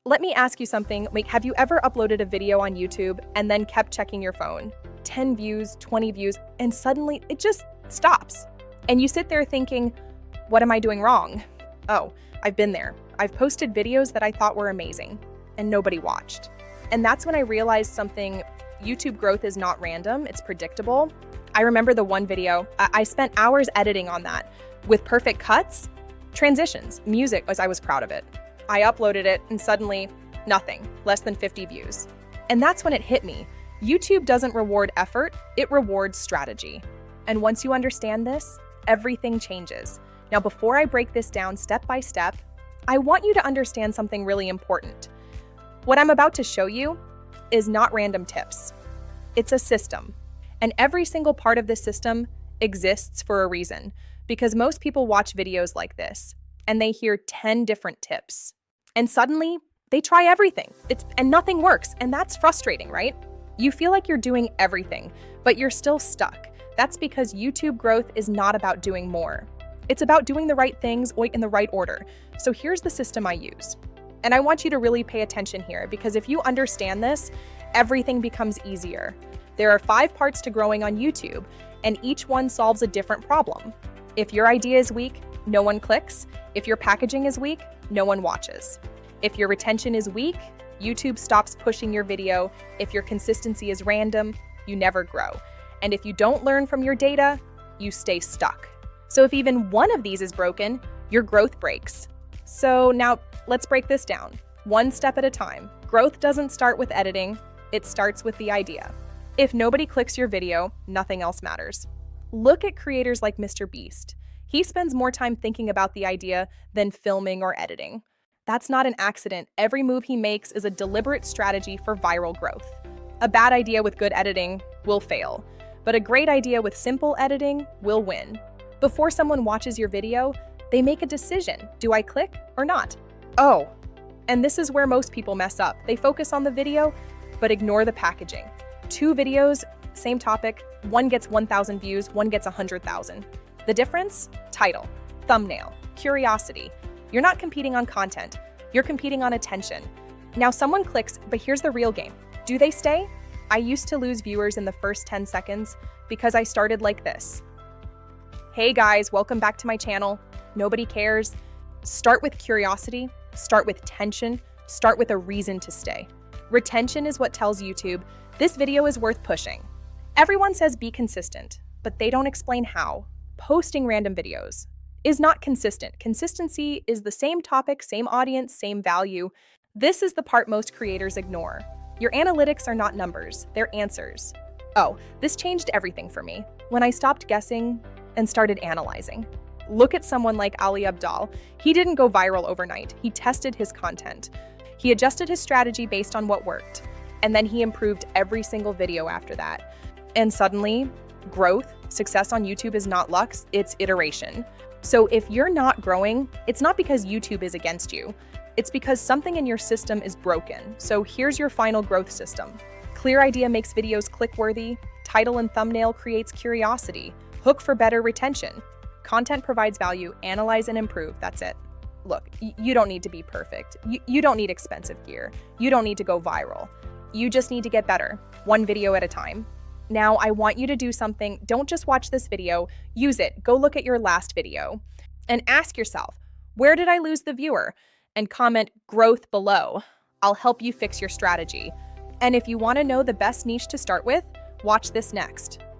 Let me ask you something. Like, have you ever uploaded a video on YouTube and then kept checking your phone? 10 views, 20 views, and suddenly it just stops. And you sit there thinking, what am I doing wrong? Oh, I've been there. I've posted videos that I thought were amazing and nobody watched. And that's when I realized something. YouTube growth is not random, it's predictable. I remember the one video, I spent hours editing on that with perfect cuts, transitions, music, as I was proud of it. I uploaded it and suddenly nothing, less than 50 views. And that's when it hit me. YouTube doesn't reward effort, it rewards strategy. And once you understand this, everything changes. Now, before I break this down step by step, I want you to understand something really important. What I'm about to show you is not random tips. It's a system. And every single part of this system exists for a reason, because most people watch videos like this and they hear 10 different tips. And suddenly, they try everything, and nothing works, and that's frustrating, right? You feel like you're doing everything, but you're still stuck. That's because YouTube growth is not about doing more. It's about doing the right things in the right order. So here's the system I use. And I want you to really pay attention here, because if you understand this, everything becomes easier. There are 5 parts to growing on YouTube, and each one solves a different problem. If your idea is weak, no one clicks. If your packaging is weak, no one watches. If your retention is weak, YouTube stops pushing your video. If your consistency is random, you never grow. And if you don't learn from your data, you stay stuck. So if even one of these is broken, your growth breaks. So now let's break this down, one step at a time. Growth doesn't start with editing, it starts with the idea. If nobody clicks your video, nothing else matters. Look at creators like Mr. Beast. He spends more time thinking about the idea than filming or editing. That's not an accident. Every move he makes is a deliberate strategy for viral growth. A bad idea with good editing will fail, but a great idea with simple editing will win. Before someone watches your video, they make a decision. Do I click or not? Oh, and this is where most people mess up. They focus on the video, but ignore the packaging. 2 videos, same topic, one gets 1,000 views, one gets 100,000. The difference? Title, thumbnail, curiosity. You're not competing on content, you're competing on attention. Now someone clicks, but here's the real game. Do they stay? I used to lose viewers in the first 10 seconds because I started like this. Hey guys, welcome back to my channel. Nobody cares. Start with curiosity, start with tension, start with a reason to stay. Retention is what tells YouTube, this video is worth pushing. Everyone says be consistent, but they don't explain how. Posting random videos is not consistent. Consistency is the same topic, same audience, same value. This is the part most creators ignore. Your analytics are not numbers, they're answers. Oh, this changed everything for me when I stopped guessing and started analyzing. Look at someone like Ali Abdaal. He didn't go viral overnight. He tested his content. He adjusted his strategy based on what worked. And then he improved every single video after that. And suddenly, growth, success on YouTube is not luck, it's iteration. So if you're not growing, it's not because YouTube is against you. It's because something in your system is broken. So here's your final growth system. Clear idea makes videos click-worthy. Title and thumbnail creates curiosity. Hook for better retention. Content provides value, analyze and improve, that's it. Look, you don't need to be perfect. You don't need expensive gear. You don't need to go viral. You just need to get better, one video at a time. Now, I want you to do something. Don't just watch this video, use it. Go look at your last video and ask yourself, where did I lose the viewer? And comment growth below. I'll help you fix your strategy. And if you want to know the best niche to start with, watch this next.